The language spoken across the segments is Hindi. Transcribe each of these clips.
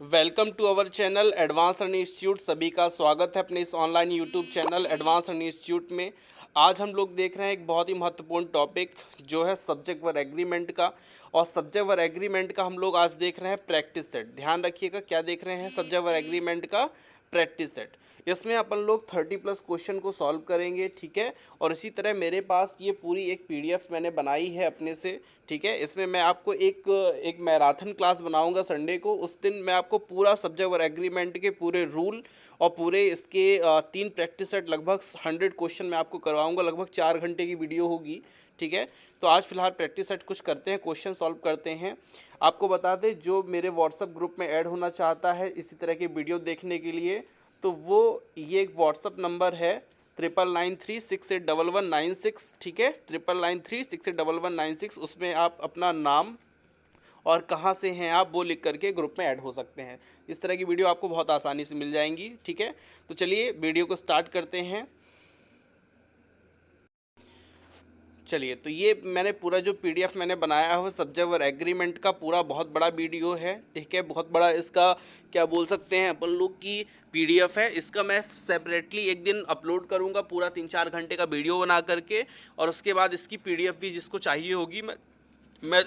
Welcome to our channel advance earning institute. सभी का स्वागत है अपने इस online YouTube channel advance earning institute में। आज हम लोग देख रहे हैं एक बहुत ही महत्वपूर्ण टॉपिक जो है सब्जेक्ट वर्ब एग्रीमेंट का। और सब्जेक्ट वर्ब एग्रीमेंट का हम लोग आज देख रहे हैं प्रैक्टिस सेट। ध्यान रखिएगा, क्या देख रहे हैं? सब्जेक्ट वर्ब एग्रीमेंट का प्रैक्टिस सेट। इसमें अपन लोग 30+ क्वेश्चन को सॉल्व करेंगे, ठीक है। और इसी तरह मेरे पास ये पूरी एक पीडीएफ मैंने बनाई है अपने से, ठीक है। इसमें मैं आपको एक मैराथन क्लास बनाऊंगा संडे को। उस दिन मैं आपको पूरा सब्जेक्ट वर्ब एग्रीमेंट के पूरे रूल और पूरे इसके 3 प्रैक्टिस सेट लगभग 100 क्वेश्चन मैं आपको करवाऊंगा। लगभग 4 घंटे की वीडियो होगी, ठीक है। तो आज फिलहाल प्रैक्टिस सेट कुछ करते हैं, क्वेश्चन सॉल्व करते हैं। आपको बता दें, जो मेरे व्हाट्सअप ग्रुप में ऐड होना चाहता है इसी तरह के वीडियो देखने के लिए, तो वो ये एक व्हाट्सअप नंबर है 9993681196, ठीक है। 9993681196। उसमें आप अपना नाम और कहाँ से हैं आप वो लिख करके ग्रुप में ऐड हो सकते हैं। इस तरह की वीडियो आपको बहुत आसानी से मिल जाएंगी, ठीक है। तो चलिए वीडियो को स्टार्ट करते हैं। चलिए, तो ये मैंने पूरा जो पीडीएफ मैंने बनाया है सब्जेक्ट वर्ब एग्रीमेंट का पूरा बहुत बड़ा वीडियो है, ठीक है। बहुत बड़ा इसका क्या बोल सकते हैं अपन लोग की पीडीएफ है। इसका मैं सेपरेटली एक दिन अपलोड करूंगा, पूरा 3-4 घंटे का वीडियो बना करके। और उसके बाद इसकी पीडीएफ भी जिसको चाहिए होगी मैं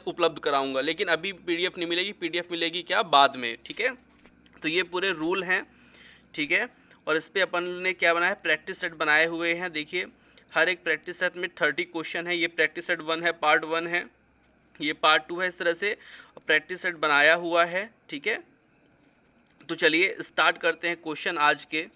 उपलब्ध कराऊंगा। लेकिन अभी पीडीएफ नहीं मिलेगी, पीडीएफ मिलेगी क्या बाद में, ठीक है। तो ये पूरे रूल हैं, ठीक है। और इस पर अपन ने क्या बनाया है, प्रैक्टिस सेट बनाए हुए हैं। देखिए, हर एक प्रैक्टिस सेट में 30 क्वेश्चन है। ये प्रैक्टिस सेट 1 है, पार्ट 1 है, ये पार्ट 2 है। इस तरह से प्रैक्टिस सेट बनाया हुआ है, ठीक है। तो चलिए स्टार्ट करते हैं क्वेश्चन आज के।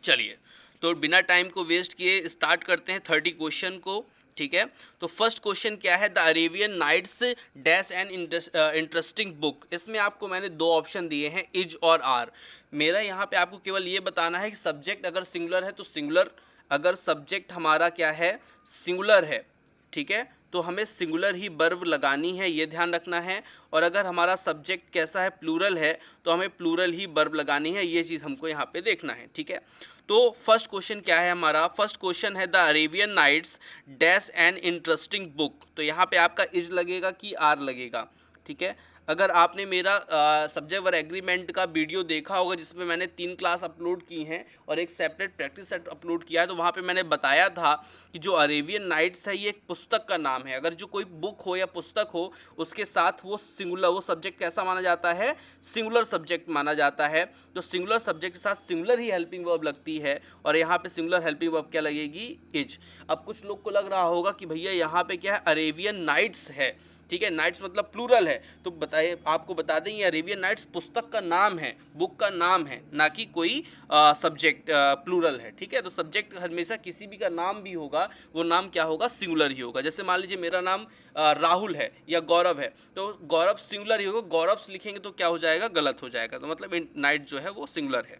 चलिए, तो बिना टाइम को वेस्ट किए स्टार्ट करते हैं 30 क्वेश्चन को, ठीक है। तो फर्स्ट क्वेश्चन क्या है, the Arabian Nights dash an interesting book. इसमें आपको मैंने 2 ऑप्शन दिए हैं, इज और आर। मेरा यहाँ पे आपको केवल ये बताना है कि सब्जेक्ट अगर सिंगुलर है तो सिंगुलर, अगर सब्जेक्ट हमारा क्या है, सिंगुलर है, ठीक है, तो हमें सिंगुलर ही वर्ब लगानी है, ये ध्यान रखना है। और अगर हमारा सब्जेक्ट कैसा है, प्लूरल है, तो हमें प्लूरल ही वर्ब लगानी है, ये चीज़ हमको यहाँ पे देखना है, ठीक है। तो फर्स्ट क्वेश्चन क्या है हमारा, फर्स्ट क्वेश्चन है the Arabian Nights dash an interesting book. तो यहाँ पे आपका इज लगेगा कि आर लगेगा, ठीक है। अगर आपने मेरा सब्जेक्ट वर्ब एग्रीमेंट का वीडियो देखा होगा जिसमें मैंने 3 क्लास अपलोड की हैं और एक सेपरेट प्रैक्टिस सेट अपलोड किया है, तो वहाँ पे मैंने बताया था कि जो अरेबियन नाइट्स है ये एक पुस्तक का नाम है। अगर जो कोई बुक हो या पुस्तक हो उसके साथ वो सिंगुलर, वो सब्जेक्ट कैसा माना जाता है, सिंगुलर सब्जेक्ट माना जाता है। तो सिंगुलर सब्जेक्ट के साथ सिंगुलर ही हेल्पिंग वर्ब लगती है और यहाँ पे सिंगुलर हेल्पिंग वर्ब क्या लगेगी, इज। अब कुछ लोग को लग रहा होगा कि भैया यहाँ पे क्या है, अरेबियन नाइट्स है, ठीक है, नाइट्स मतलब प्लूरल है। तो बताइए, आपको बता दें ये अरेबियन नाइट्स पुस्तक का नाम है, बुक का नाम है, ना कि कोई सब्जेक्ट प्लूरल है, ठीक है। तो सब्जेक्ट हमेशा किसी भी का नाम भी होगा, वो नाम क्या होगा, सिंगुलर ही होगा। जैसे मान लीजिए मेरा नाम राहुल है या गौरव है, तो गौरव सिंगुलर ही होगा, गौरव लिखेंगे तो क्या हो जाएगा, गलत हो जाएगा। तो मतलब नाइट जो है वो सिंगुलर है।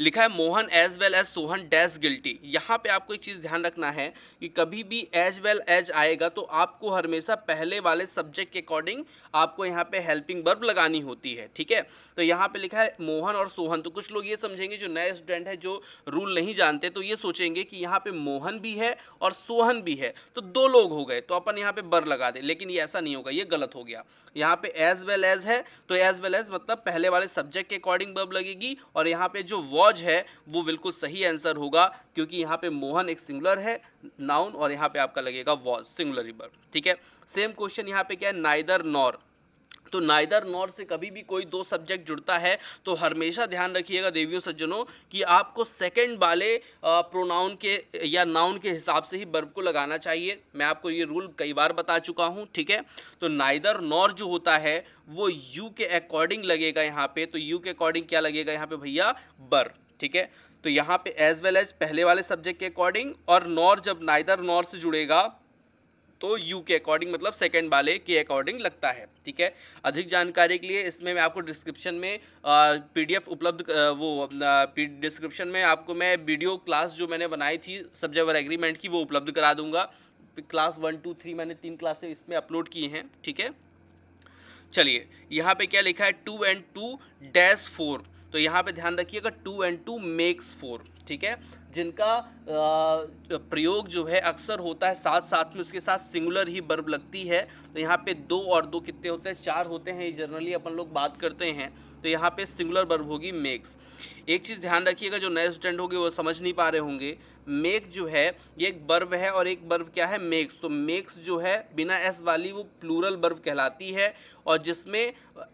लिखा है Mohan as well as Sohan dash guilty. यहाँ पे आपको एक चीज़ ध्यान रखना है कि कभी भी एज वेल एज आएगा तो आपको हमेशा पहले वाले सब्जेक्ट के अकॉर्डिंग आपको यहाँ पे हेल्पिंग वर्ब लगानी होती है, ठीक है। तो यहाँ पे लिखा है मोहन और सोहन, तो कुछ लोग ये समझेंगे, जो नए स्टूडेंट है जो रूल नहीं जानते, तो ये सोचेंगे कि यहाँ पे मोहन भी है और सोहन भी है तो 2 लोग हो गए, तो अपन यहाँ पे बर लगा दें। लेकिन ये ऐसा नहीं होगा, ये गलत हो गया। यहाँ पे एज वेल एज है तो एज वेल एज मतलब पहले वाले सब्जेक्ट के अकॉर्डिंग वर्ब लगेगी। और यहाँ पे जो वॉज है वो बिल्कुल सही आंसर होगा, क्योंकि यहाँ पे मोहन एक सिंगुलर है नाउन और यहाँ पे आपका लगेगा वॉज, सिंगुलर वर्ब, ठीक है। सेम क्वेश्चन यहाँ पे क्या है, नाइदर नॉर। तो नाइदर नॉर से कभी भी कोई 2 सब्जेक्ट जुड़ता है तो हमेशा ध्यान रखिएगा देवियों सज्जनों कि आपको सेकंड वाले प्रोनाउन के या नाउन के हिसाब से ही वर्ब को लगाना चाहिए। मैं आपको ये रूल कई बार बता चुका हूँ, ठीक है। तो नाइदर नॉर जो होता है वो यू के अकॉर्डिंग लगेगा यहाँ पे। तो यू के अकॉर्डिंग क्या लगेगा यहाँ पे भैया, बर, ठीक है। तो यहाँ पे एज वेल एज पहले वाले सब्जेक्ट के अकॉर्डिंग, और नॉर जब नाइदर नॉर से जुड़ेगा तो यू के अकॉर्डिंग मतलब सेकंड वाले के अकॉर्डिंग लगता है, ठीक है। अधिक जानकारी के लिए इसमें मैं आपको डिस्क्रिप्शन में पीडीएफ उपलब्ध डिस्क्रिप्शन में आपको मैं वीडियो क्लास जो मैंने बनाई थी सब्जेक्ट वर्ब एग्रीमेंट की वो उपलब्ध करा दूंगा। क्लास 1, 2, 3 मैंने 3 क्लासें इसमें अपलोड की हैं, ठीक है। चलिए यहाँ पे क्या लिखा है, 2 and 2 - 4। तो यहाँ पे ध्यान रखिएगा 2 and 2 makes 4, ठीक है, जिनका प्रयोग जो है अक्सर होता है साथ साथ में, उसके साथ सिंगुलर ही वर्ब लगती है। तो यहाँ पे 2 और 2 कितने होते हैं, 4 होते हैं, जनरली अपन लोग बात करते हैं। तो यहाँ पे सिंगुलर वर्ब होगी मेक्स। एक चीज़ ध्यान रखिएगा, जो नए स्टूडेंट होंगे वो समझ नहीं पा रहे होंगे, मेक जो है ये एक वर्ब है और एक वर्ब क्या है, मेक्स। तो मेक्स जो है बिना एस वाली वो प्लूरल वर्ब कहलाती है, और जिसमें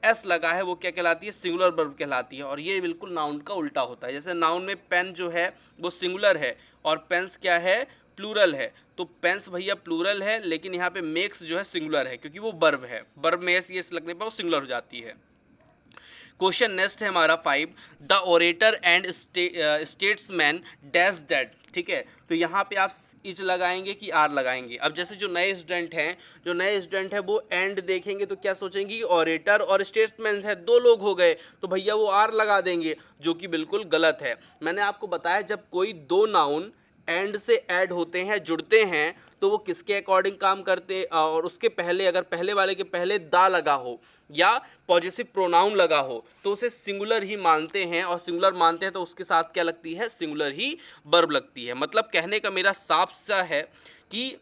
एस लगा है वो क्या कहलाती है, सिंगुलर वर्ब कहलाती है। और ये बिल्कुल नाउन का उल्टा होता है। जैसे नाउन में पेन जो है वो सिंगुलर है और पेन्स क्या है, प्लूरल है। तो पेन्स भैया प्लूरल है, लेकिन यहाँ पे मेक्स जो है सिंगुलर है, क्योंकि वो वर्ब है। वर्ब में एस ये लगने पर वो सिंगुलर हो जाती है। क्वेश्चन नेक्स्ट है हमारा 5, the orator and statesman dash that, ठीक है। तो यहाँ पे आप इज लगाएंगे कि आर लगाएंगे। अब जैसे जो नए स्टूडेंट हैं वो एंड देखेंगे तो क्या सोचेंगे कि ओरेटर और स्टेट्समैन है, 2 लोग हो गए, तो भैया वो आर लगा देंगे, जो कि बिल्कुल गलत है। मैंने आपको बताया जब कोई 2 नाउन एंड से ऐड होते हैं, जुड़ते हैं, तो वो किसके अकॉर्डिंग काम करते हैं, और उसके पहले अगर पहले वाले के पहले दा लगा हो या पॉजिटिव प्रोनाउन लगा हो तो उसे सिंगुलर ही मानते हैं, और सिंगुलर मानते हैं तो उसके साथ क्या लगती है, सिंगुलर ही वर्ब लगती है। मतलब कहने का मेरा साफ सा है कि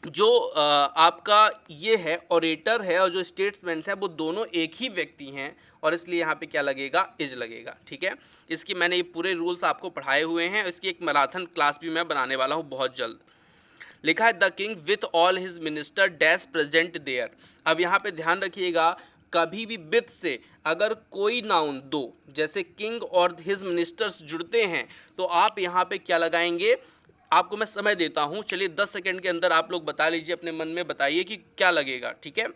जो आपका ये है ओरेटर है और जो स्टेट्समैन है वो दोनों एक ही व्यक्ति हैं, और इसलिए यहाँ पे क्या लगेगा, इज लगेगा, ठीक है। इसकी मैंने ये पूरे रूल्स आपको पढ़ाए हुए हैं, इसकी एक मैराथन क्लास भी मैं बनाने वाला हूँ बहुत जल्द। लिखा है the king with all his minister dash present there. अब यहाँ पे ध्यान रखिएगा, कभी भी विथ से अगर कोई नाउन 2 जैसे किंग और हिज मिनिस्टर्स जुड़ते हैं तो आप यहाँ पे क्या लगाएंगे, आपको मैं समय देता हूँ, चलिए 10 सेकंड के अंदर आप लोग बता लीजिए, अपने मन में बताइए कि क्या लगेगा, ठीक है।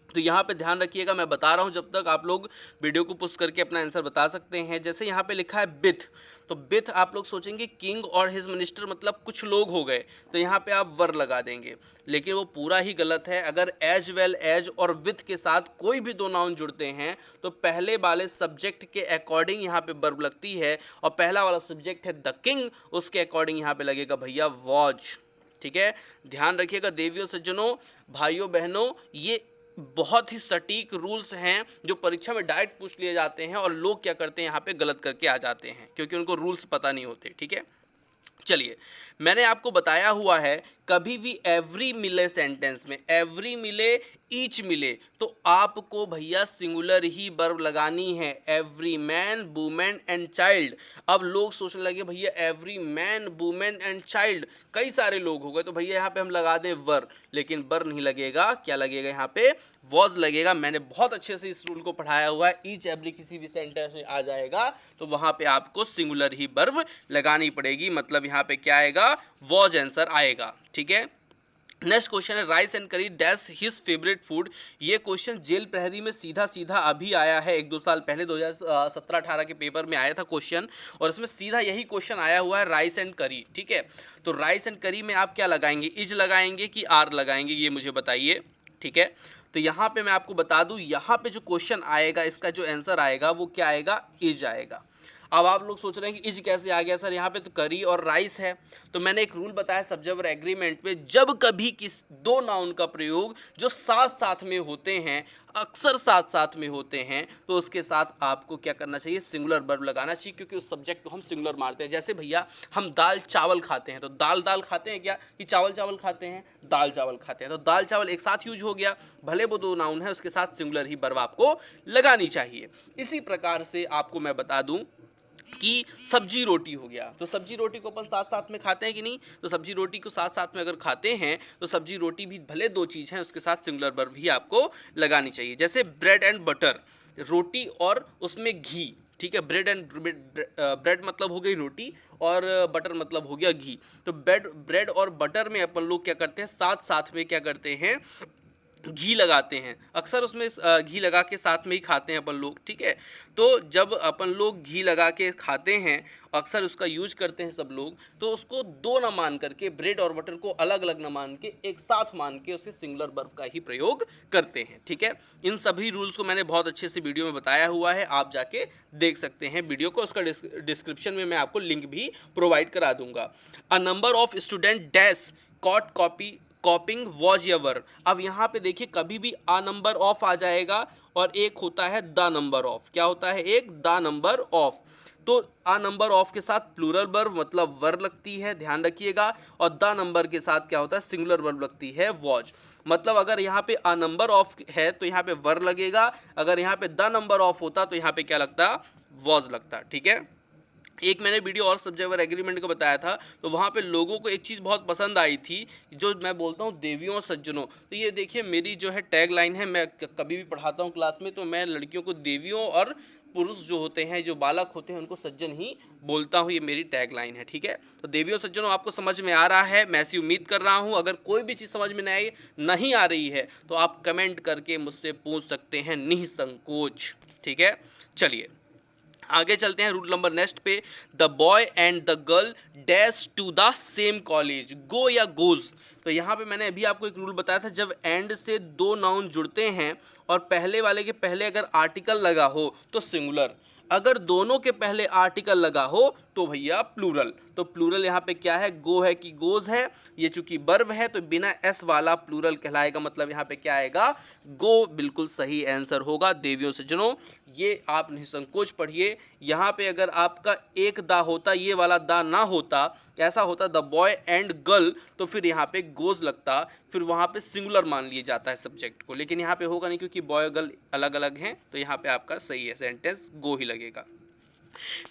तो यहाँ पे ध्यान रखिएगा, मैं बता रहा हूँ, जब तक आप लोग वीडियो को पुश करके अपना आंसर बता सकते हैं। जैसे यहाँ पे लिखा है विथ, तो विथ आप लोग सोचेंगे किंग और हिज मिनिस्टर मतलब कुछ लोग हो गए, तो यहाँ पे आप वर लगा देंगे, लेकिन वो पूरा ही गलत है। अगर एज वेल एज और विथ के साथ कोई भी 2 नाउन जुड़ते हैं तो पहले वाले सब्जेक्ट के अकॉर्डिंग यहाँ पे वर्ब लगती है, और पहला वाला सब्जेक्ट है द किंग, उसके अकॉर्डिंग यहाँ पे लगेगा भैया वॉज, ठीक है। ध्यान रखिएगा देवियों सज्जनों, भाइयों बहनों, ये बहुत ही सटीक रूल्स हैं जो परीक्षा में डायरेक्ट पूछ लिए जाते हैं, और लोग क्या करते हैं यहाँ पे गलत करके आ जाते हैं क्योंकि उनको रूल्स पता नहीं होते, ठीक है। चलिए, मैंने आपको बताया हुआ है कभी भी एवरी मिले सेंटेंस में एवरी मिले, ईच मिले, तो आपको भैया सिंगुलर ही वर्ब लगानी है। Every man, women and child. अब लोग सोचने लगे भैया every man, women and child, कई सारे लोग हो गए, तो भैया यहाँ पे हम लगा दें वर, लेकिन वर नहीं लगेगा, क्या लगेगा यहाँ पे, वॉज लगेगा। मैंने बहुत अच्छे से इस रूल को पढ़ाया हुआ है, ईच एवरी किसी भी सेंटेंस में आ जाएगा तो वहाँ पे आपको सिंगुलर ही वर्ब लगानी पड़ेगी, मतलब यहाँ पे क्या आएगा, वॉज आंसर आएगा, ठीक है। नेक्स्ट क्वेश्चन है राइस एंड करी डैश हिज फेवरेट फूड। ये क्वेश्चन जेल प्रहरी में सीधा सीधा अभी आया है, 1-2 साल पहले 2017-18 के पेपर में आया था क्वेश्चन, और इसमें सीधा यही क्वेश्चन आया हुआ है राइस एंड करी, ठीक है। तो राइस एंड करी में आप क्या लगाएंगे, इज लगाएंगे कि आर लगाएंगे, ये मुझे बताइए, ठीक है। तो यहाँ पे मैं आपको बता दूं, यहाँ पे जो क्वेश्चन आएगा इसका जो आंसर आएगा वो क्या आएगा, इज आएगा। अब आप लोग सोच रहे हैं कि इज कैसे आ गया सर, यहाँ पे तो करी और राइस है। तो मैंने एक रूल बताया सब्जेक्ट एग्रीमेंट में, जब कभी किस 2 नाउन का प्रयोग जो साथ साथ में होते हैं, अक्सर साथ साथ में होते हैं, तो उसके साथ आपको क्या करना चाहिए, सिंगुलर वर्ब लगाना चाहिए, क्योंकि उस सब्जेक्ट को हम सिंगुलर मारते हैं। जैसे भैया हम दाल चावल खाते हैं, तो दाल दाल खाते हैं क्या, कि चावल चावल खाते हैं, दाल चावल खाते हैं, तो दाल चावल एक साथ यूज हो गया, भले वो 2 नाउन है, उसके साथ सिंगुलर ही वर्ब आपको लगानी चाहिए। इसी प्रकार से आपको मैं बता दूं कि सब्जी रोटी हो गया, तो सब्जी रोटी को अपन साथ साथ में खाते हैं कि नहीं, तो सब्जी रोटी को साथ साथ में अगर खाते हैं तो सब्जी रोटी भी भले 2 चीज़ हैं, उसके साथ सिंगुलर वर्ब भी आपको लगानी चाहिए। जैसे ब्रेड एंड बटर, रोटी और उसमें घी, ठीक है। ब्रेड मतलब हो गई रोटी और बटर मतलब हो गया घी। तो ब्रेड और बटर में अपन लोग क्या करते हैं, साथ साथ में क्या करते हैं, घी लगाते हैं, अक्सर उसमें घी लगा के साथ में ही खाते हैं अपन लोग, ठीक है। तो जब अपन लोग घी लगा के खाते हैं, अक्सर उसका यूज करते हैं सब लोग, तो उसको 2 ना मान करके, ब्रेड और बटर को अलग अलग ना मान के एक साथ मान के उसे सिंगुलर वर्ब का ही प्रयोग करते हैं, ठीक है। इन सभी रूल्स को मैंने बहुत अच्छे से वीडियो में बताया हुआ है, आप जाके देख सकते हैं वीडियो को, उसका डिस्क्रिप्शन में मैं आपको लिंक भी प्रोवाइड करा दूंगा। A number of student dash copying was यवर। अब यहाँ पे देखिए कभी भी आ नंबर ऑफ आ जाएगा और एक होता है द नंबर ऑफ। क्या होता है? एक द नंबर ऑफ। तो अ नंबर ऑफ के साथ प्लूरल वर्ब मतलब वर लगती है, ध्यान रखिएगा, और द नंबर के साथ क्या होता है? सिंगुलर वर्ब लगती है, वॉज। मतलब अगर यहाँ पे अ नंबर ऑफ है तो यहाँ पे वर लगेगा, अगर यहाँ पे द नंबर ऑफ होता तो यहाँ पे क्या लगता? वॉज लगता। ठीक है। एक मैंने वीडियो और सब्जेक्ट और एग्रीमेंट का बताया था, तो वहाँ पे लोगों को एक चीज़ बहुत पसंद आई थी, जो मैं बोलता हूँ देवियों और सज्जनों। तो ये देखिए मेरी जो है टैग लाइन है, मैं कभी भी पढ़ाता हूँ क्लास में तो मैं लड़कियों को देवियों और पुरुष जो होते हैं, जो बालक होते हैं, उनको सज्जन ही बोलता हूँ। ये मेरी टैग लाइन है। ठीक है। तो देवियों सज्जनों आपको समझ में आ रहा है, मैं ऐसी उम्मीद कर रहा हूँ। अगर कोई भी चीज़ समझ में नहीं आ रही है तो आप कमेंट करके मुझसे पूछ सकते हैं निसंकोच। ठीक है। चलिए आगे चलते हैं रूल नंबर नेक्स्ट पे। The boy and the girl dash to the same college, go या गोज। तो यहाँ पे मैंने अभी आपको एक रूल बताया था, जब एंड से दो नाउन जुड़ते हैं और पहले वाले के पहले अगर आर्टिकल लगा हो तो सिंगुलर, अगर दोनों के पहले आर्टिकल लगा हो तो भैया प्लूरल। तो प्लूरल यहाँ पे क्या है? गो है कि गोज है? ये चूंकि वर्ब है तो बिना एस वाला प्लूरल कहलाएगा, मतलब यहाँ पे क्या आएगा? गो। बिल्कुल सही आंसर होगा देवियों सज्जनों। ये आप निसंकोच पढ़िए। यहाँ पे अगर आपका एक दा होता, ये वाला दा ना होता, ऐसा होता द बॉय एंड गर्ल, तो फिर यहाँ पे गोज लगता, फिर वहाँ पे सिंगुलर मान लिया जाता है सब्जेक्ट को, लेकिन यहाँ पे होगा नहीं क्योंकि बॉय गर्ल अलग अलग हैं, तो यहाँ पे आपका सही है सेंटेंस, गो ही लगेगा।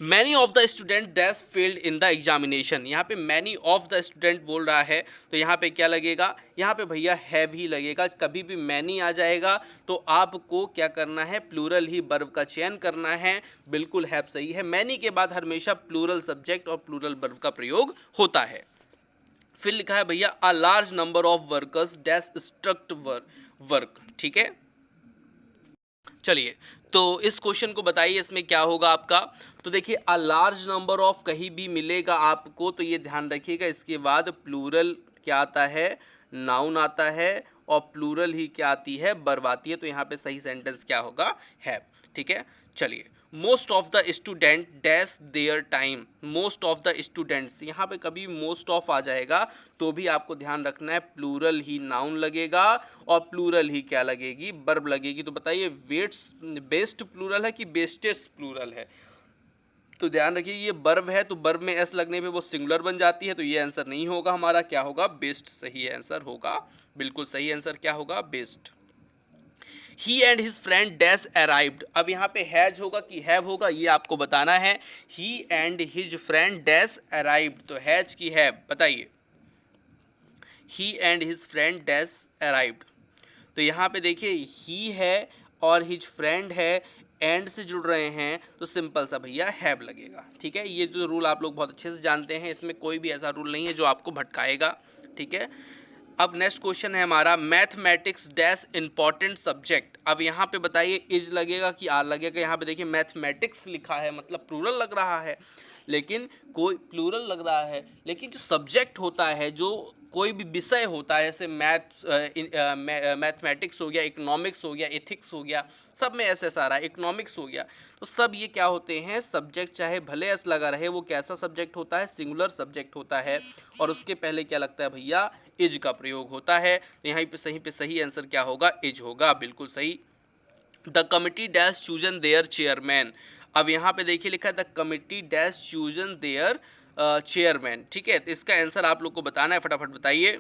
Many of the student dash failed in the examination, यहाँ पे मैनी ऑफ द स्टूडेंट बोल रहा है तो यहाँ पे क्या लगेगा? यहाँ पे भैया हैव ही लगेगा। कभी भी मैनी आ जाएगा तो आपको क्या करना है? प्लूरल ही वर्ब का चयन करना है। बिल्कुल हैव सही है। मैनी के बाद हमेशा प्लूरल सब्जेक्ट और प्लूरल वर्ब का प्रयोग होता है। फिर लिखा है भैया a large number of workers dash struct work. ठीक है। चलिए तो इस क्वेश्चन को बताइए, इसमें क्या होगा आपका? तो देखिए अ लार्ज नंबर ऑफ कहीं भी मिलेगा आपको तो ये ध्यान रखिएगा, इसके बाद प्लूरल क्या आता है? नाउन आता है, और प्लूरल ही क्या आती है? वर्ब आती है। तो यहाँ पे सही सेंटेंस क्या होगा? है। ठीक है। चलिए most of the student dash their time, most of the students, यहाँ पे कभी मोस्ट ऑफ आ जाएगा तो भी आपको ध्यान रखना है प्लूरल ही नाउन लगेगा और प्लूरल ही क्या लगेगी? वर्ब लगेगी। तो बताइए वेट्स बेस्ट प्लूरल है कि बेस्टेस्ट प्लूरल है? तो ध्यान रखिए ये वर्ब है, तो वर्ब में एस लगने पे वो सिंगुलर बन जाती है, तो ये आंसर नहीं होगा हमारा। क्या होगा? बेस्ट सही आंसर होगा। बिल्कुल सही आंसर क्या होगा? Best. He and his friend dash arrived, अब यहाँ पे हैज होगा कि हैव होगा ये आपको बताना है। He and his friend dash arrived, तो हैज की हैव, बताइए। He and his friend dash arrived, तो यहाँ पे देखिए ही है और हिज फ्रेंड है, एंड से जुड़ रहे हैं तो सिंपल सा भैया हैव लगेगा। ठीक है। ये जो रूल आप लोग बहुत अच्छे से जानते हैं, इसमें कोई भी ऐसा रूल नहीं है जो आपको भटकाएगा। ठीक है। अब नेक्स्ट क्वेश्चन है हमारा मैथमेटिक्स डैश इंपॉर्टेंट सब्जेक्ट। अब यहाँ पे बताइए इज लगेगा कि आर लगेगा? यहाँ पे देखिए मैथमेटिक्स लिखा है मतलब प्लूरल लग रहा है, लेकिन कोई प्लूरल लग रहा है, लेकिन जो सब्जेक्ट होता है, जो कोई भी विषय होता है, जैसे मैथमेटिक्स हो गया, इकोनॉमिक्स हो गया, एथिक्स हो गया, सब में ऐसे सारा इकोनॉमिक्स हो गया, तो सब ये क्या होते हैं? सब्जेक्ट, चाहे भले एस लगा रहे, वो कैसा सब्जेक्ट होता है? सिंगुलर सब्जेक्ट होता है, और उसके पहले क्या लगता है भैया? इज का प्रयोग होता है। तो यहाँ पे सही आंसर क्या होगा? इज होगा। बिल्कुल सही। The committee dash chosen their chairman, अब यहाँ पे देखिए लिखा है the committee dash chosen their chairman. ठीक है। तो इसका आंसर आप लोग को बताना है, फटाफट बताइए।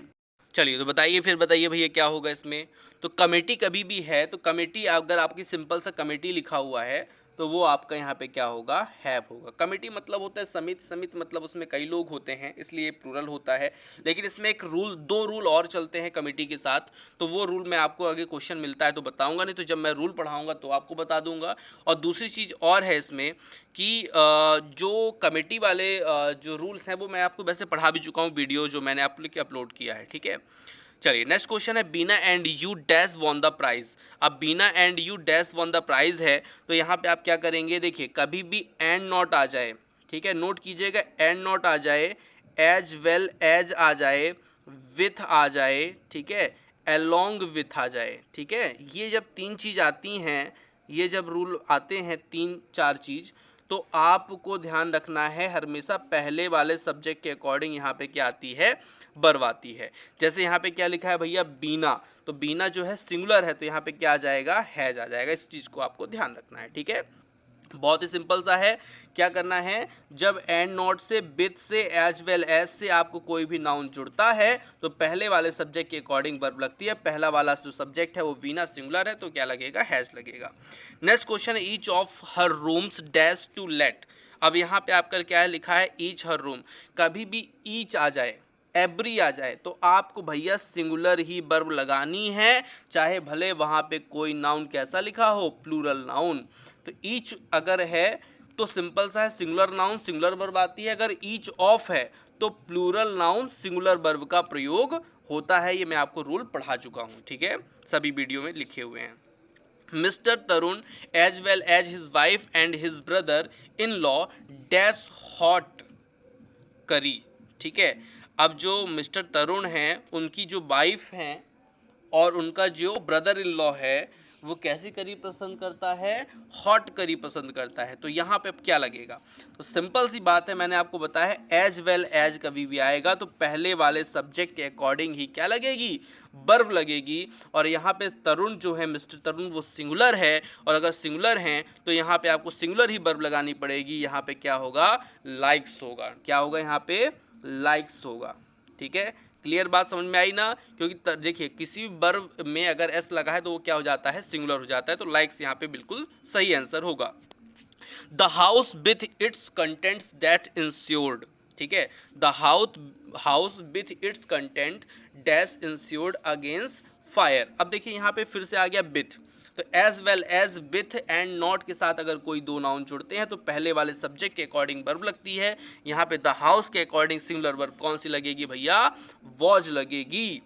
चलिए तो बताइए, फिर बताइए भैया क्या होगा इसमें? तो कमेटी कभी भी है तो कमेटी, अगर आपकी सिंपल सा कमेटी लिखा हुआ है तो वो आपका यहाँ पे क्या होगा? हैव होगा। कमेटी मतलब होता है समिति, समिति मतलब उसमें कई लोग होते हैं, इसलिए प्लूरल होता है। लेकिन इसमें एक रूल, दो रूल और चलते हैं कमेटी के साथ, तो वो रूल मैं आपको आगे क्वेश्चन मिलता है तो बताऊंगा, नहीं तो जब मैं रूल पढ़ाऊंगा तो आपको बता दूंगा। और दूसरी चीज़ और है इसमें कि जो कमेटी वाले जो रूल्स हैं वो मैं आपको वैसे पढ़ा भी चुका हूँ, वीडियो जो मैंने आप लोग के अपलोड किया है। ठीक है। चलिए नेक्स्ट क्वेश्चन है Bina and you dash won the prize. अब Bina and you dash won the prize है तो यहाँ पे आप क्या करेंगे? देखिए कभी भी एंड नॉट आ जाए, ठीक है, नोट कीजिएगा, एंड नॉट आ जाए, एज वेल एज आ जाए, विथ आ जाए, ठीक है, अलोंग विथ आ जाए। ठीक है। ये जब तीन चीज़ आती हैं, ये जब रूल आते हैं तीन चार चीज़, तो आपको ध्यान रखना है हमेशा पहले वाले सब्जेक्ट के अकॉर्डिंग यहाँ पे क्या आती है? वर्ब आती है। जैसे यहाँ पे क्या लिखा है भैया, बीना, तो बीना जो है सिंगुलर है, तो यहाँ पे क्या आ जाएगा, हैज आ जाएगा। इस चीज़ को आपको ध्यान रखना है, ठीक है। बहुत ही सिंपल सा है। क्या करना है, जब एंड नॉट से, विथ से, एज वेल एज से आपको कोई भी नाउन जुड़ता है तो पहले वाले सब्जेक्ट के अकॉर्डिंग वर्ब लगती है। पहला वाला जो सब्जेक्ट है वो वीना सिंगुलर है, तो क्या लगेगा, हैज लगेगा। नेक्स्ट क्वेश्चन है, each of her rooms dash to let. अब यहाँ पे आपका क्या है, लिखा है ईच हर रूम। कभी भी ईच आ जाए, एवरी आ जाए, तो आपको भैया सिंगुलर ही वर्ब लगानी है, चाहे भले वहाँ पे कोई नाउन कैसा लिखा हो, प्लूरल नाउन। तो ईच अगर है तो सिंपल सा है, सिंगुलर नाउन सिंगुलर वर्ब आती है। अगर ईच ऑफ है तो प्लूरल नाउन सिंगुलर वर्ब का प्रयोग होता है। ये मैं आपको रूल पढ़ा चुका हूँ, ठीक है, सभी वीडियो में लिखे हुए हैं। Mister Tarun as well as his wife and his brother in law dash hot curry, ठीक है। अब जो मिस्टर तरुण हैं, उनकी जो वाइफ हैं और उनका जो ब्रदर इन लॉ है, वो कैसी करी पसंद करता है, हॉट करी पसंद करता है। तो यहाँ पे अब क्या लगेगा, तो सिंपल सी बात है, मैंने आपको बताया है एज वेल एज कभी भी आएगा तो पहले वाले सब्जेक्ट के अकॉर्डिंग ही क्या लगेगी, वर्ब लगेगी। और यहाँ पे तरुण जो है, मिस्टर तरुण, वो सिंगुलर है, और अगर सिंगुलर हैं तो यहाँ पे आपको सिंगुलर ही वर्ब लगानी पड़ेगी। यहाँ पे क्या होगा, लाइक्स होगा। क्या होगा, यहाँ पे लाइक्स होगा, ठीक है। क्लियर बात समझ में आई ना, क्योंकि देखिए किसी भी वर्ब में अगर एस लगा है तो वो क्या हो जाता है, सिंगुलर हो जाता है। तो लाइक्स यहाँ पे बिल्कुल सही आंसर होगा। The house with its contents that insured, ठीक है, the house with its content dash insured against fire. अब देखिए यहाँ पे फिर से आ गया विथ, तो as well as, with and not के साथ अगर कोई दो नाउन जुड़ते हैं तो पहले वाले सब्जेक्ट के अकॉर्डिंग वर्ब लगती है। यहाँ पे द हाउस के अकॉर्डिंग सिंगुलर वर्ब कौन सी लगेगी भैया, वॉज लगेगी,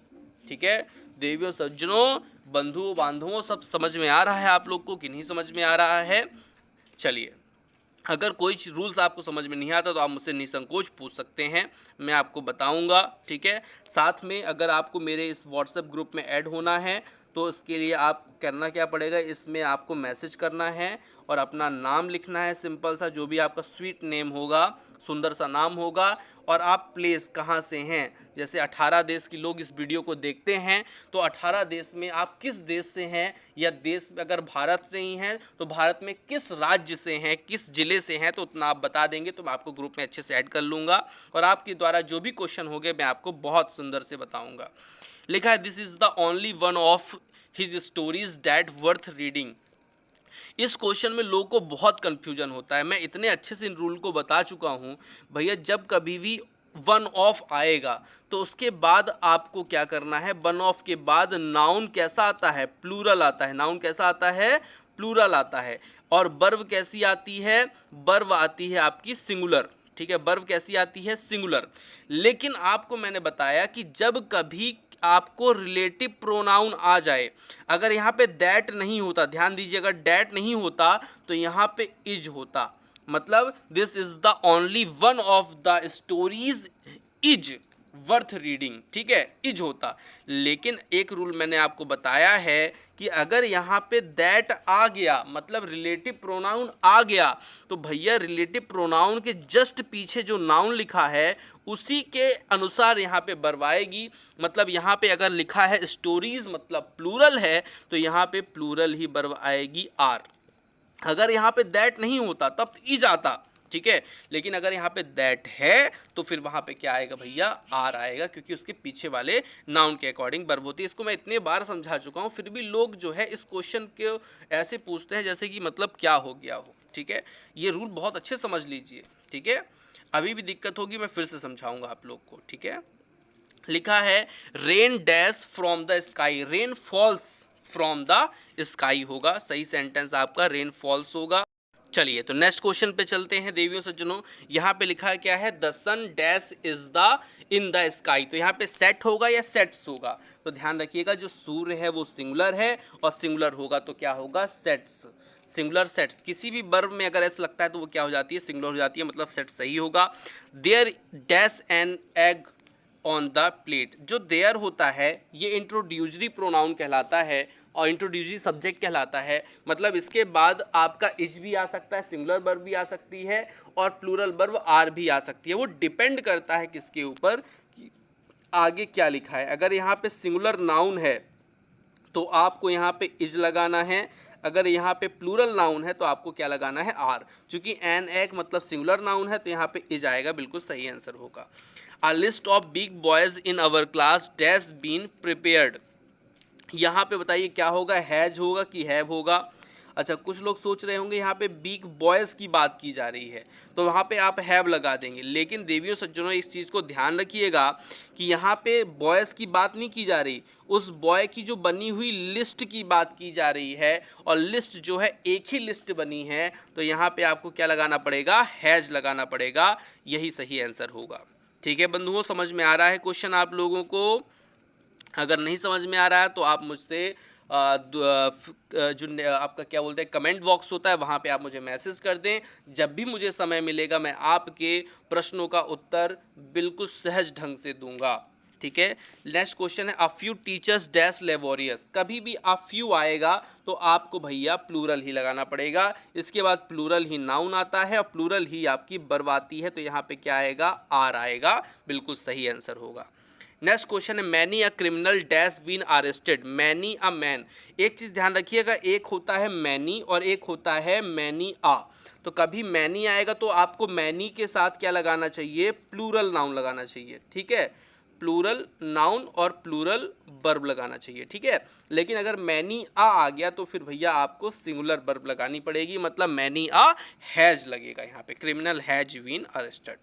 ठीक है। देवियों सज्जनों, बंधुओं बांधवों, सब समझ में आ रहा है आप लोग को कि नहीं समझ में आ रहा है। चलिए, अगर कोई रूल्स आपको समझ में नहीं आता तो आप मुझसे निसंकोच पूछ सकते हैं, मैं आपको बताऊंगा, ठीक है। साथ में अगर आपको मेरे इस व्हाट्सएप ग्रुप में ऐड होना है तो इसके लिए आप करना क्या पड़ेगा, इसमें आपको मैसेज करना है और अपना नाम लिखना है, सिंपल सा, जो भी आपका स्वीट नेम होगा, सुंदर सा नाम होगा, और आप प्लेस कहाँ से हैं। जैसे 18 देश के लोग इस वीडियो को देखते हैं, तो 18 देश में आप किस देश से हैं, या देश अगर भारत से ही हैं तो भारत में किस राज्य से हैं, किस जिले से हैं, तो उतना आप बता देंगे तो मैं आपको ग्रुप में अच्छे से ऐड कर लूँगा, और आपके द्वारा जो भी क्वेश्चन होंगे मैं आपको बहुत सुंदर से बताऊँगा। लिखा है, this is the only one of his stories that worth reading. इस क्वेश्चन में लोगों को बहुत कन्फ्यूजन होता है। मैं इतने अच्छे से इन रूल को बता चुका हूँ भैया, जब कभी भी वन ऑफ आएगा तो उसके बाद आपको क्या करना है, वन ऑफ के बाद नाउन कैसा आता है, प्लूरल आता है। नाउन कैसा आता है, प्लूरल आता है। और वर्ब कैसी आती है, वर्ब आती है आपकी सिंगुलर, ठीक है, वर्ब कैसी आती है, सिंगुलर। लेकिन आपको मैंने बताया कि जब कभी आपको रिलेटिव प्रोनाउन आ जाए, अगर यहाँ पे दैट नहीं होता, ध्यान दीजिए, अगर दैट नहीं होता तो यहाँ पे इज होता, मतलब this is the only one of the stories is worth reading, ठीक है, इज होता। लेकिन एक रूल मैंने आपको बताया है कि अगर यहाँ पे दैट आ गया, मतलब रिलेटिव प्रोनाउन आ गया, तो भैया रिलेटिव प्रोनाउन के जस्ट पीछे जो नाउन लिखा है उसी के अनुसार यहाँ पे वर्ब आएगी। मतलब यहाँ पे अगर लिखा है स्टोरीज, मतलब प्लूरल है, तो यहाँ पे प्लूरल ही वर्ब आएगी, आर। अगर यहाँ पे दैट नहीं होता तब इज आता, ठीक है। लेकिन अगर यहाँ पे दैट है तो फिर वहाँ पे क्या आएगा भैया, आर आएगा, क्योंकि उसके पीछे वाले नाउन के अकॉर्डिंग वर्ब होती है। इसको मैं इतने बार समझा चुका हूँ, फिर भी लोग जो है इस क्वेश्चन के ऐसे पूछते हैं जैसे कि मतलब क्या हो गया हो, ठीक है। ये रूल बहुत अच्छे समझ लीजिए, ठीक है। अभी भी दिक्कत होगी, मैं फिर से समझाऊंगा आप लोग को, ठीक है। लिखा है, rain dash from the sky, rain falls from the sky होगा, सही सेंटेंस आपका रेन फॉल्स होगा। चलिए, तो नेक्स्ट क्वेश्चन पे चलते हैं देवियों सज्जनों। यहाँ पे लिखा है क्या है, the sun dash is the in the sky, तो यहाँ पे सेट होगा या सेट्स होगा, तो ध्यान रखिएगा, जो सूर्य है वो सिंगुलर है और सिंगुलर होगा तो क्या होगा, सेट्स, सिंगुलर सेट्स। किसी भी वर्ब में अगर ऐसा लगता है तो वो क्या हो जाती है, सिंगुलर हो जाती है, मतलब सेट सही होगा। There dash an egg on the plate, जो देयर होता है ये इंट्रोड्यूसरी प्रोनाउन कहलाता है और इंट्रोड्यूसरी सब्जेक्ट कहलाता है। मतलब इसके बाद आपका इज भी आ सकता है, सिंगुलर वर्ब भी आ सकती है और प्लूरल वर्ब आर भी आ सकती है। वो डिपेंड करता है किसके ऊपर, कि आगे क्या लिखा है। अगर यहाँ पे सिंगुलर नाउन है तो आपको यहाँ पे इज लगाना है, अगर यहाँ पे प्लूरल नाउन है तो आपको क्या लगाना है, आर। चूंकि एन एक मतलब सिंगुलर नाउन है तो यहाँ पे इज आएगा, बिल्कुल सही आंसर होगा। A list of big boys in our class dash been prepared. यहाँ पे बताइए क्या होगा, हैज होगा कि हैव होगा। अच्छा, कुछ लोग सोच रहे होंगे यहाँ पे बिग बॉयज़ की बात की जा रही है तो वहाँ पे आप हैव लगा देंगे, लेकिन देवियों सज्जनों इस चीज़ को ध्यान रखिएगा कि यहाँ पे बॉयज़ की बात नहीं की जा रही, उस बॉय की जो बनी हुई लिस्ट की बात की जा रही है, और लिस्ट जो है एक ही लिस्ट बनी है, तो यहाँ पे आपको क्या लगाना पड़ेगा, हैज लगाना पड़ेगा, यही सही आंसर होगा। ठीक है बंधुओं, समझ में आ रहा है क्वेश्चन आप लोगों को? अगर नहीं समझ में आ रहा है तो आप मुझसे जो आपका क्या बोलते हैं कमेंट बॉक्स होता है वहाँ पे आप मुझे मैसेज कर दें। जब भी मुझे समय मिलेगा मैं आपके प्रश्नों का उत्तर बिल्कुल सहज ढंग से दूंगा। ठीक है, नेक्स्ट क्वेश्चन है, a few teachers dash laborious. कभी भी अ फ्यू आएगा तो आपको भैया प्लूरल ही लगाना पड़ेगा, इसके बाद प्लूरल ही नाउन आता है और प्लूरल ही आपकी वर्ब आती है, तो यहाँ पे क्या आएगा, आर आएगा, बिल्कुल सही आंसर होगा। नेक्स्ट क्वेश्चन है, many a criminal dash been arrested. Many a man, एक चीज़ ध्यान रखिएगा, एक होता है मैनी और एक होता है मैनी आ। तो कभी मैनी आएगा तो आपको मैनी के साथ क्या लगाना चाहिए, प्लूरल नाउन लगाना चाहिए। ठीक है, प्लूरल नाउन और प्लूरल वर्ब लगाना चाहिए। ठीक है, लेकिन अगर मैनी आ गया तो फिर भैया आपको सिंगुलर वर्ब लगानी पड़ेगी, मतलब मैनी आ हैज लगेगा यहाँ पे, criminal has been arrested.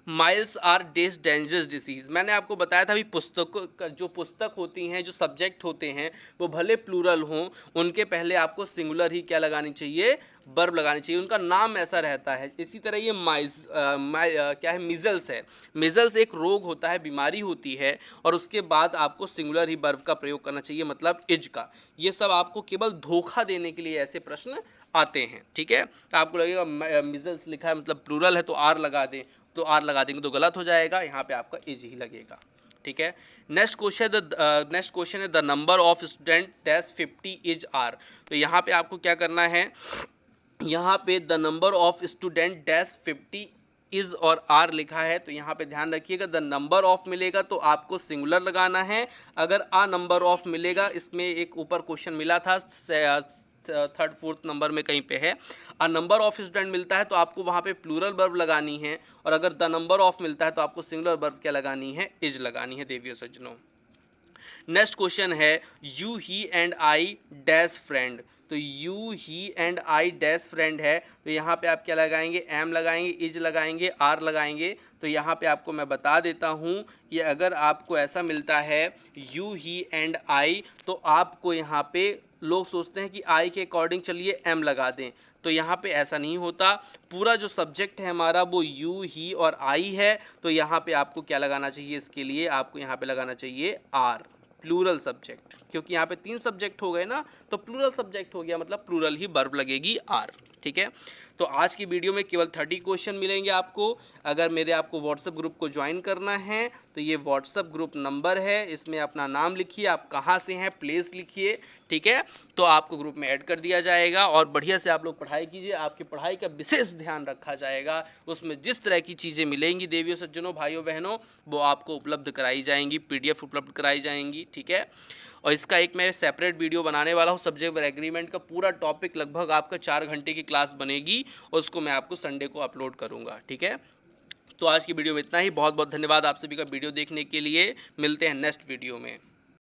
Measles are dash dangerous disease. मैंने आपको बताया था अभी पुस्तकों जो पुस्तक होती हैं, जो सब्जेक्ट होते हैं, वो भले प्लूरल हों, उनके पहले आपको सिंगुलर ही क्या लगानी चाहिए, वर्ब लगानी चाहिए, उनका नाम ऐसा रहता है। इसी तरह ये क्या है, मिजल्स है। मिजल्स एक रोग होता है, बीमारी होती है, और उसके बाद आपको सिंगुलर ही वर्ब का प्रयोग करना चाहिए, मतलब इज का। ये सब आपको केवल धोखा देने के लिए ऐसे प्रश्न आते हैं। ठीक है, तो आपको लगेगा मिजल्स लिखा है मतलब प्लूरल है तो आर लगा दें, तो आर लगा देंगे तो गलत हो जाएगा, यहाँ पे आपका इज ही लगेगा। ठीक है, नेक्स्ट क्वेश्चन है the number of student dash 50 is are. तो यहाँ पे आपको क्या करना है, यहाँ पे the number of student dash 50 is और आर लिखा है, तो यहाँ पे ध्यान रखिएगा, द नंबर ऑफ मिलेगा तो आपको सिंगुलर लगाना है। अगर आ नंबर ऑफ मिलेगा, इसमें एक ऊपर क्वेश्चन मिला था थर्ड फोर्थ नंबर में कहीं पे है, अ नंबर ऑफ स्टूडेंट मिलता है तो आपको वहाँ पे प्लूरल वर्ब लगानी है, और अगर द नंबर ऑफ मिलता है तो आपको सिंगुलर वर्ब क्या लगानी है, इज लगानी है देवियों सज्जनों। नेक्स्ट क्वेश्चन है, you he and I dash friend. तो you he and I dash friend है, तो यहाँ पे आप क्या लगाएंगे, एम लगाएंगे, इज लगाएंगे, आर लगाएंगे। तो यहाँ पे आपको मैं बता देता हूँ कि अगर आपको ऐसा मिलता है यू ही एंड आई, तो आपको यहाँ पे लोग सोचते हैं कि आई के अकॉर्डिंग चलिए एम लगा दें, तो यहाँ पे ऐसा नहीं होता। पूरा जो सब्जेक्ट है हमारा वो यू ही और आई है, तो यहाँ पे आपको क्या लगाना चाहिए, इसके लिए आपको यहाँ पे लगाना चाहिए आर, प्लूरल सब्जेक्ट, क्योंकि यहाँ पे 3 सब्जेक्ट हो गए ना, तो प्लूरल सब्जेक्ट हो गया, मतलब प्लूरल ही वर्ब लगेगी आर। ठीक है, तो आज की वीडियो में केवल 30 क्वेश्चन मिलेंगे आपको। अगर मेरे आपको व्हाट्सएप ग्रुप को ज्वाइन करना है तो ये व्हाट्सएप ग्रुप नंबर है, इसमें अपना नाम लिखिए, आप कहाँ से हैं, प्लेस लिखिए। ठीक है, तो आपको ग्रुप में ऐड कर दिया जाएगा, और बढ़िया से आप लोग पढ़ाई कीजिए, आपकी पढ़ाई का विशेष ध्यान रखा जाएगा। उसमें जिस तरह की चीज़ें मिलेंगी देवियों सज्जनों भाइयों बहनों, वो आपको उपलब्ध कराई जाएंगी, PDF उपलब्ध कराई जाएंगी। ठीक है, और इसका एक मैं सेपरेट वीडियो बनाने वाला हूँ, सब्जेक्ट एग्रीमेंट का पूरा टॉपिक, लगभग आपका 4 घंटे की क्लास बनेगी, और उसको मैं आपको संडे को अपलोड करूँगा। ठीक है, तो आज की वीडियो में इतना ही। बहुत बहुत धन्यवाद आप सभी का वीडियो देखने के लिए। मिलते हैं नेक्स्ट वीडियो में।